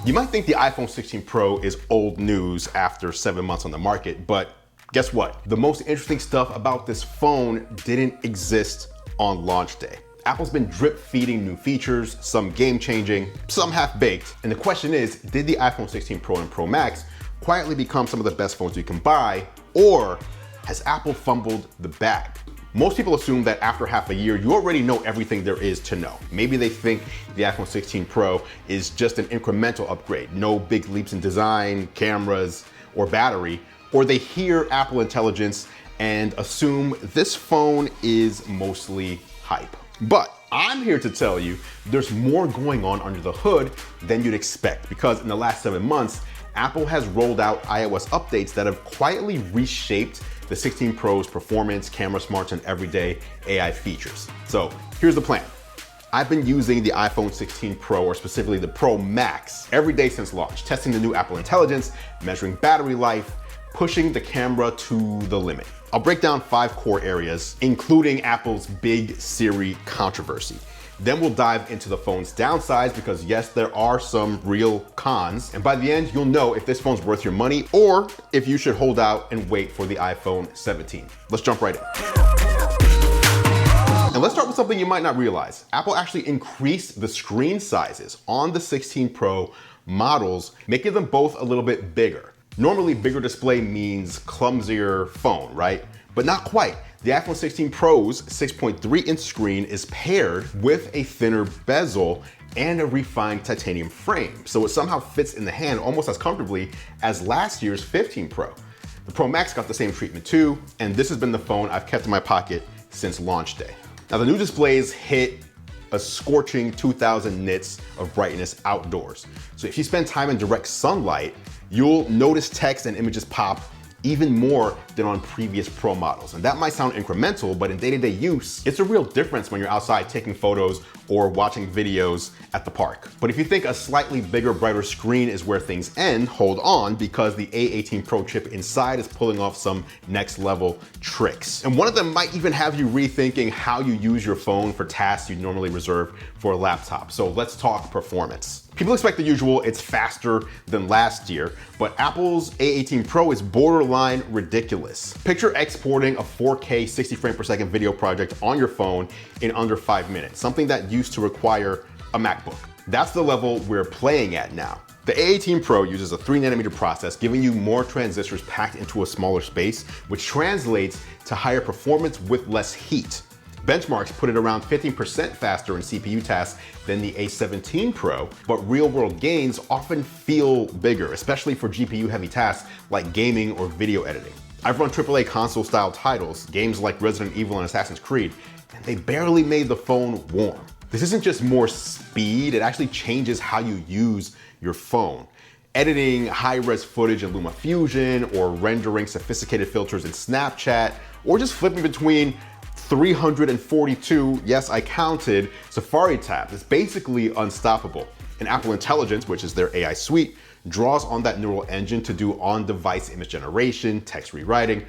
You might think the iPhone 16 Pro is old news after 7 months on the market, but guess what? The most interesting stuff about this phone didn't exist on launch day. Apple's been drip feeding new features, some game changing, some half baked. And the question is, did the iPhone 16 Pro and Pro Max quietly become some of the best phones you can buy, or has Apple fumbled the bag? Most people assume that after half a year, you already know everything there is to know. Maybe they think the iPhone 16 Pro is just an incremental upgrade, no big leaps in design, cameras, or battery, or they hear Apple Intelligence and assume this phone is mostly hype. But I'm here to tell you there's more going on under the hood than you'd expect, because in the last 7 months, Apple has rolled out iOS updates that have quietly reshaped the 16 Pro's performance, camera smarts, and everyday AI features. So here's the plan. I've been using the iPhone 16 Pro, or specifically the Pro Max, every day since launch, testing the new Apple Intelligence, measuring battery life, pushing the camera to the limit. I'll break down 5 core areas, including Apple's big Siri controversy. Then we'll dive into the phone's downsides, because yes, there are some real cons. And by the end, you'll know if this phone's worth your money or if you should hold out and wait for the iPhone 17. Let's jump right in. And let's start with something you might not realize. Apple actually increased the screen sizes on the 16 Pro models, making them both a little bit bigger. Normally, bigger display means clumsier phone, right? But not quite. The iPhone 16 Pro's 6.3-inch screen is paired with a thinner bezel and a refined titanium frame, so it somehow fits in the hand almost as comfortably as last year's 15 Pro. The Pro Max got the same treatment too, and this has been the phone I've kept in my pocket since launch day. Now, the new displays hit a scorching 2000 nits of brightness outdoors. So if you spend time in direct sunlight, you'll notice text and images pop even more than on previous Pro models. And that might sound incremental, but in day-to-day use, it's a real difference when you're outside taking photos or watching videos at the park. But if you think a slightly bigger, brighter screen is where things end, hold on, because the A18 Pro chip inside is pulling off some next level tricks. And one of them might even have you rethinking how you use your phone for tasks you'd normally reserve for a laptop. So let's talk performance. People expect the usual, it's faster than last year, but Apple's A18 Pro is borderline ridiculous. Picture exporting a 4K 60 frame per second video project on your phone in under 5 minutes, something that used to require a MacBook. That's the level we're playing at now. The A18 Pro uses a 3nm process, giving you more transistors packed into a smaller space, which translates to higher performance with less heat. Benchmarks put it around 15% faster in CPU tasks than the A17 Pro, but real-world gains often feel bigger, especially for GPU-heavy tasks like gaming or video editing. I've run AAA console-style titles, games like Resident Evil and Assassin's Creed, and they barely made the phone warm. This isn't just more speed, it actually changes how you use your phone. Editing high-res footage in LumaFusion, or rendering sophisticated filters in Snapchat, or just flipping between 342, yes, I counted, Safari tabs. It's basically unstoppable. And Apple Intelligence, which is their AI suite, draws on that neural engine to do on-device image generation, text rewriting,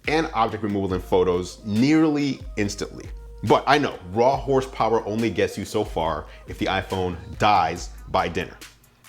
and object removal in photos nearly instantly. But I know, raw horsepower only gets you so far if the iPhone dies by dinner.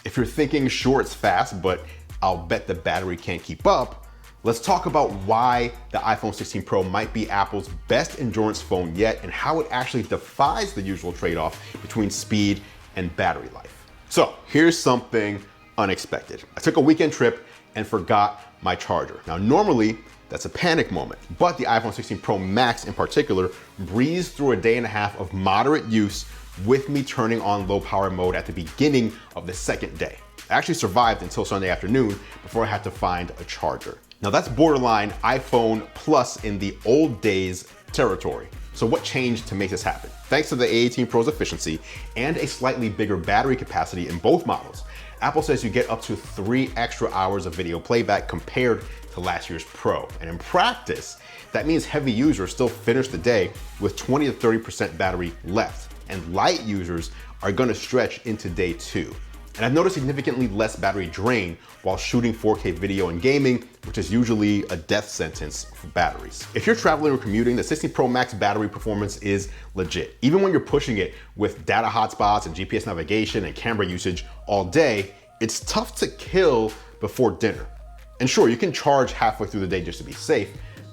If you're thinking, sure, it's fast, but I'll bet the battery can't keep up, let's talk about why the iPhone 16 Pro might be Apple's best endurance phone yet, and how it actually defies the usual trade-off between speed and battery life. So here's something unexpected. I took a weekend trip and forgot my charger. Now, normally that's a panic moment, but the iPhone 16 Pro Max in particular breezed through a day and a half of moderate use with me turning on low power mode at the beginning of the second day. I actually survived until Sunday afternoon before I had to find a charger. Now that's borderline iPhone Plus in the old days territory. So what changed to make this happen? Thanks to the A18 Pro's efficiency and a slightly bigger battery capacity in both models, Apple says you get up to 3 extra hours of video playback compared to last year's Pro. And in practice, that means heavy users still finish the day with 20 to 30% battery left, and light users are gonna stretch into day 2. And I've noticed significantly less battery drain while shooting 4K video and gaming, which is usually a death sentence for batteries. If you're traveling or commuting, the 16 Pro Max battery performance is legit. Even when you're pushing it with data hotspots and GPS navigation and camera usage all day, it's tough to kill before dinner. And sure, you can charge halfway through the day just to be safe,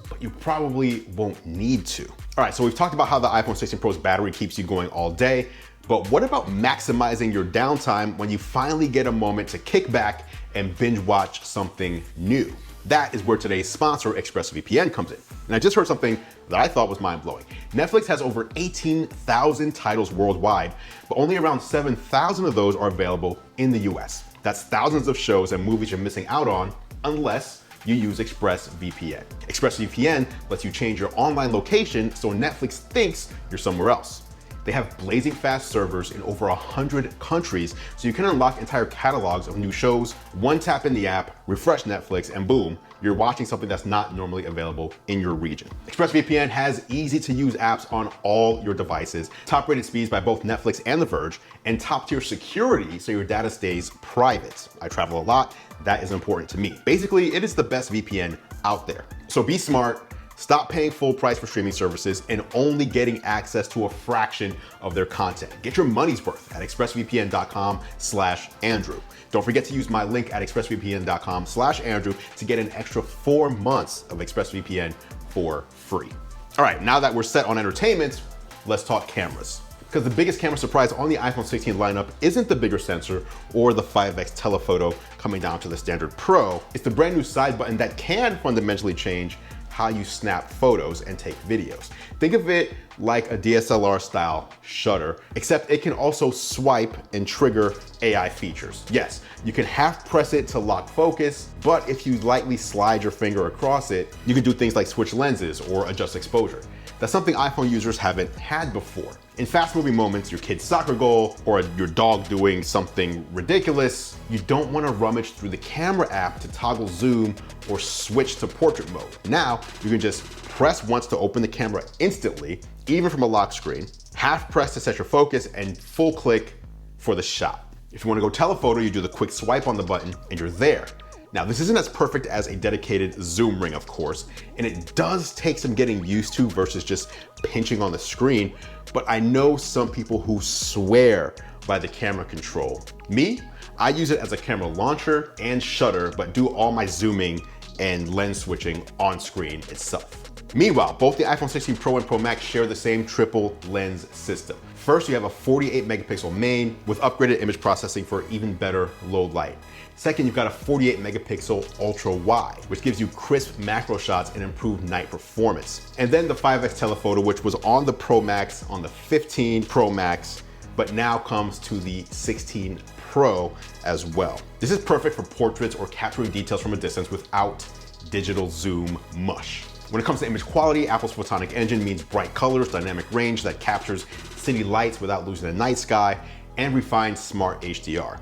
but you probably won't need to. All right, so we've talked about how the iPhone 16 Pro's battery keeps you going all day, but what about maximizing your downtime when you finally get a moment to kick back and binge watch something new? That is where today's sponsor, ExpressVPN, comes in. And I just heard something that I thought was mind-blowing. Netflix has over 18,000 titles worldwide, but only around 7,000 of those are available in the US. That's thousands of shows and movies you're missing out on unless you use ExpressVPN. ExpressVPN lets you change your online location so Netflix thinks you're somewhere else. They have blazing fast servers in over 100 countries, so you can unlock entire catalogs of new shows. One tap in the app, refresh Netflix, and boom, you're watching something that's not normally available in your region. ExpressVPN has easy to use apps on all your devices, top rated speeds by both Netflix and The Verge, and top tier security so your data stays private. I travel a lot, that is important to me. Basically, it is the best VPN out there. So be smart. Stop paying full price for streaming services and only getting access to a fraction of their content. Get your money's worth at expressvpn.com/Andru. Don't forget to use my link at expressvpn.com/Andru to get an extra 4 months of ExpressVPN for free. All right, now that we're set on entertainment, let's talk cameras. Because the biggest camera surprise on the iPhone 16 lineup isn't the bigger sensor or the 5x telephoto coming down to the standard Pro. It's the brand new side button that can fundamentally change how you snap photos and take videos. Think of it like a DSLR style shutter, except it can also swipe and trigger AI features. Yes, you can half press it to lock focus, but if you lightly slide your finger across it, you can do things like switch lenses or adjust exposure. That's something iPhone users haven't had before. In fast-moving moments, your kid's soccer goal or your dog doing something ridiculous, you don't want to rummage through the camera app to toggle zoom or switch to portrait mode. Now, you can just press once to open the camera instantly, even from a lock screen, half press to set your focus, and full click for the shot. If you want to go telephoto, you do the quick swipe on the button and you're there. Now, this isn't as perfect as a dedicated zoom ring, of course, and it does take some getting used to versus just pinching on the screen, but I know some people who swear by the camera control. Me, I use it as a camera launcher and shutter, but do all my zooming and lens switching on screen itself. Meanwhile, both the iPhone 16 Pro and Pro Max share the same triple lens system. First, you have a 48 megapixel main with upgraded image processing for even better low light. Second, you've got a 48 megapixel ultra wide, which gives you crisp macro shots and improved night performance. And then the 5x telephoto, which was on the Pro Max, on the 15 Pro Max, but now comes to the 16 Pro as well. This is perfect for portraits or capturing details from a distance without digital zoom mush. When it comes to image quality, Apple's Photonic Engine means bright colors, dynamic range that captures city lights without losing the night sky, and refined smart HDR.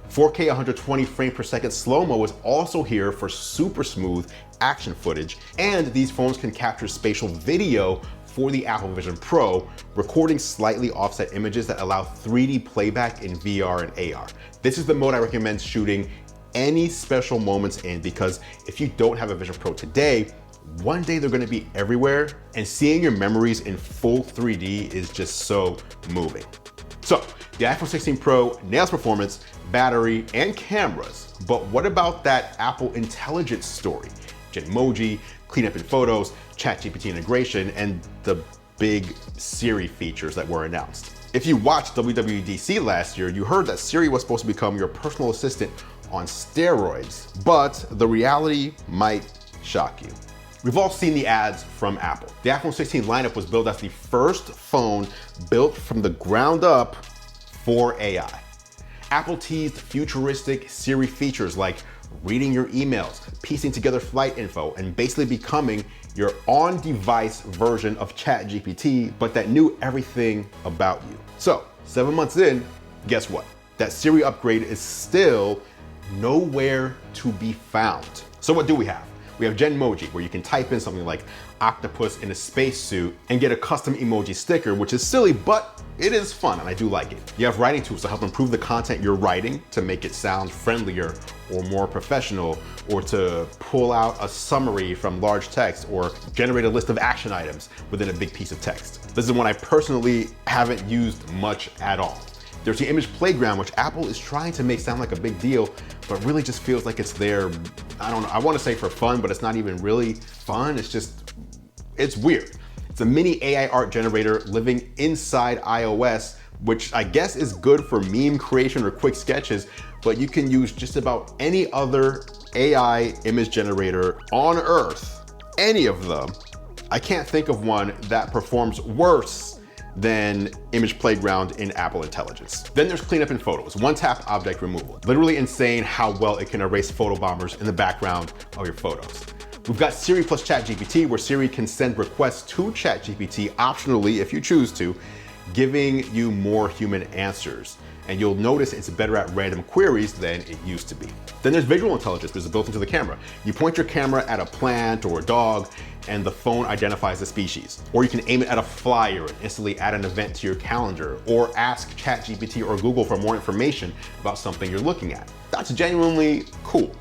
4K 120 frame per second slow-mo is also here for super smooth action footage, and these phones can capture spatial video for the Apple Vision Pro, recording slightly offset images that allow 3D playback in VR and AR. This is the mode I recommend shooting any special moments in, because if you don't have a Vision Pro today, one day they're gonna be everywhere, and seeing your memories in full 3D is just so moving. So, the iPhone 16 Pro nails performance, battery, and cameras, but what about that Apple Intelligence story? Genmoji, cleanup in photos, ChatGPT integration, and the big Siri features that were announced. If you watched WWDC last year, you heard that Siri was supposed to become your personal assistant on steroids, but the reality might shock you. We've all seen the ads from Apple. The iPhone 16 lineup was built as the first phone built from the ground up for AI. Apple teased futuristic Siri features like reading your emails, piecing together flight info, and basically becoming your on-device version of ChatGPT, but that knew everything about you. So, 7 months in, guess what? That Siri upgrade is still nowhere to be found. So what do we have? We have Genmoji, where you can type in something like octopus in a spacesuit and get a custom emoji sticker, which is silly, but it is fun and I do like it. You have writing tools to help improve the content you're writing to make it sound friendlier or more professional, or to pull out a summary from large text or generate a list of action items within a big piece of text. This is one I personally haven't used much at all. There's the image playground, which Apple is trying to make sound like a big deal, but really just feels like it's there, I don't know, I wanna say for fun, but it's not even really fun. It's weird. It's a mini AI art generator living inside iOS, which I guess is good for meme creation or quick sketches, but you can use just about any other AI image generator on Earth, any of them. I can't think of one that performs worse than Image Playground in Apple Intelligence. Then there's cleanup in photos, one-tap object removal. Literally insane how well it can erase photo bombers in the background of your photos. We've got Siri plus ChatGPT, where Siri can send requests to ChatGPT optionally if you choose to, giving you more human answers. And you'll notice it's better at random queries than it used to be. Then there's visual intelligence, which is built into the camera. You point your camera at a plant or a dog, and the phone identifies the species. Or you can aim it at a flyer and instantly add an event to your calendar, or ask ChatGPT or Google for more information about something you're looking at. That's genuinely cool.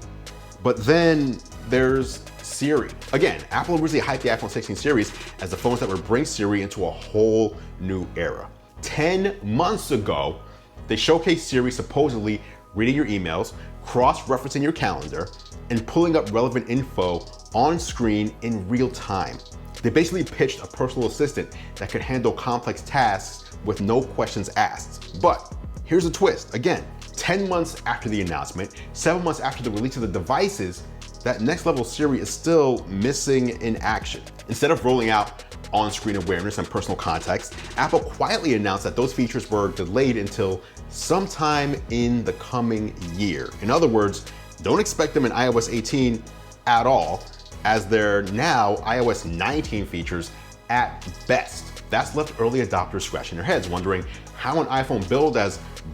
But then there's Siri. Again, Apple originally hyped the iPhone 16 series as the phones that would bring Siri into a whole new era. 10 months ago, they showcased Siri supposedly reading your emails, cross-referencing your calendar, and pulling up relevant info on screen in real time. They basically pitched a personal assistant that could handle complex tasks with no questions asked. But here's a twist. Again, 10 months after the announcement, 7 months after the release of the devices, that next level Siri is still missing in action. Instead of rolling out on-screen awareness and personal context, Apple quietly announced that those features were delayed until sometime in the coming year. In other words, don't expect them in iOS 18 at all, as they're now iOS 19 features at best. That's left early adopters scratching their heads, wondering how an iPhone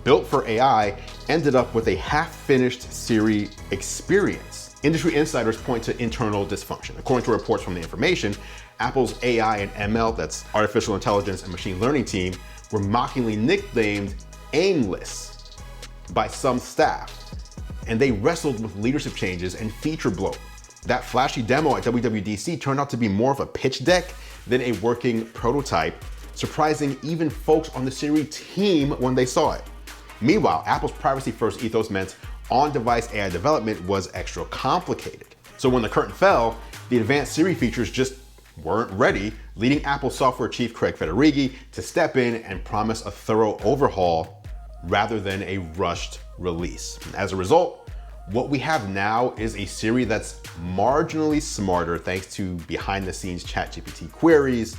built for AI ended up with a half-finished Siri experience. Industry insiders point to internal dysfunction. According to reports from The Information, Apple's AI and ML, that's artificial intelligence and machine learning team, were mockingly nicknamed aimless by some staff, and they wrestled with leadership changes and feature bloat. That flashy demo at WWDC turned out to be more of a pitch deck than a working prototype, surprising even folks on the Siri team when they saw it. Meanwhile, Apple's privacy-first ethos meant on-device AI development was extra complicated. So when the curtain fell, the advanced Siri features just weren't ready, leading Apple software chief Craig Federighi to step in and promise a thorough overhaul rather than a rushed release. As a result, what we have now is a Siri that's marginally smarter thanks to behind-the-scenes ChatGPT queries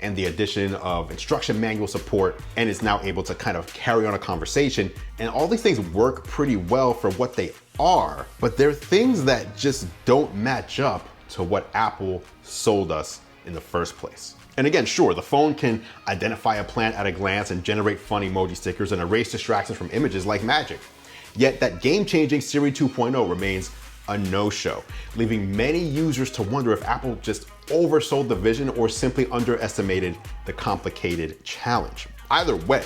and the addition of instruction manual support, and is now able to kind of carry on a conversation. And all these things work pretty well for what they are, but they're things that just don't match up to what Apple sold us in the first place. And again, sure, the phone can identify a plant at a glance and generate fun emoji stickers and erase distractions from images like magic. Yet that game-changing Siri 2.0 remains a no-show, leaving many users to wonder if Apple just oversold the vision or simply underestimated the complicated challenge. Either way,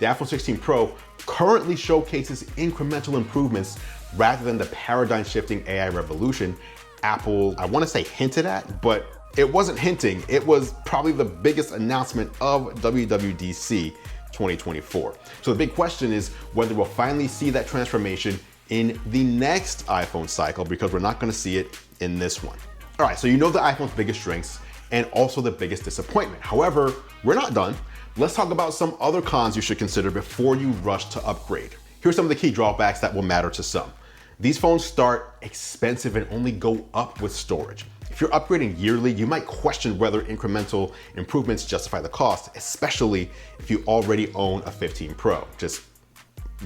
the iPhone 16 Pro currently showcases incremental improvements rather than the paradigm-shifting AI revolution Apple, I want to say hinted at, but it wasn't hinting. It was probably the biggest announcement of WWDC 2024. So the big question is whether we'll finally see that transformation in the next iPhone cycle, because we're not going to see it in this one. All right, so you know the iPhone's biggest strengths and also the biggest disappointment. However, we're not done. Let's talk about some other cons you should consider before you rush to upgrade. Here's some of the key drawbacks that will matter to some. These phones start expensive and only go up with storage. If you're upgrading yearly, you might question whether incremental improvements justify the cost, especially if you already own a 15 Pro. Just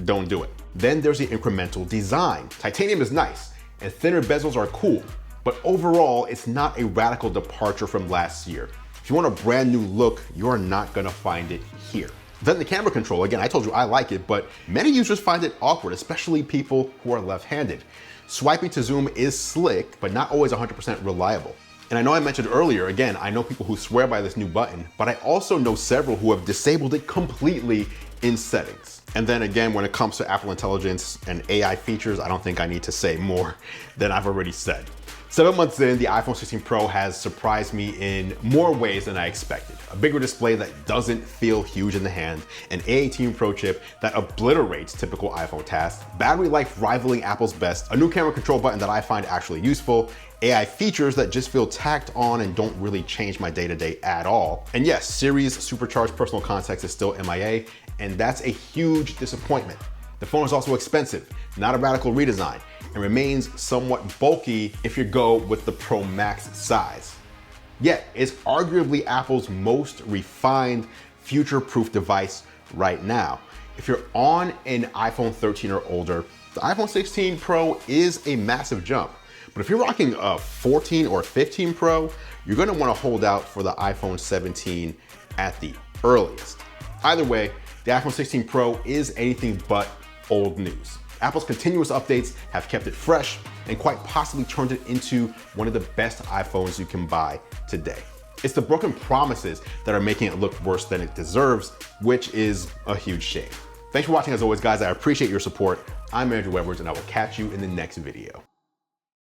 don't do it. Then there's the incremental design. Titanium is nice and thinner bezels are cool, but overall, it's not a radical departure from last year. If you want a brand new look, you're not gonna find it here. Then the camera control, again, I told you I like it, but many users find it awkward, especially people who are left-handed. Swiping to zoom is slick, but not always 100% reliable. And I know I mentioned earlier, again, I know people who swear by this new button, but I also know several who have disabled it completely in settings. And then again, when it comes to Apple Intelligence and AI features, I don't think I need to say more than I've already said. 7 months in, the iPhone 16 Pro has surprised me in more ways than I expected. A bigger display that doesn't feel huge in the hand, an A18 Pro chip that obliterates typical iPhone tasks, battery life rivaling Apple's best, a new camera control button that I find actually useful, AI features that just feel tacked on and don't really change my day-to-day at all. And yes, Siri's supercharged personal context is still MIA, and that's a huge disappointment. The phone is also expensive, not a radical redesign, and remains somewhat bulky if you go with the Pro Max size. Yet, it's arguably Apple's most refined, future-proof device right now. If you're on an iPhone 13 or older, the iPhone 16 Pro is a massive jump. But if you're rocking a 14 or 15 Pro, you're gonna wanna hold out for the iPhone 17 at the earliest. Either way, the iPhone 16 Pro is anything but old news. Apple's continuous updates have kept it fresh and quite possibly turned it into one of the best iPhones you can buy today. It's the broken promises that are making it look worse than it deserves, which is a huge shame. Thanks for watching as always, guys. I appreciate your support. I'm Andrew Edwards, and I will catch you in the next video.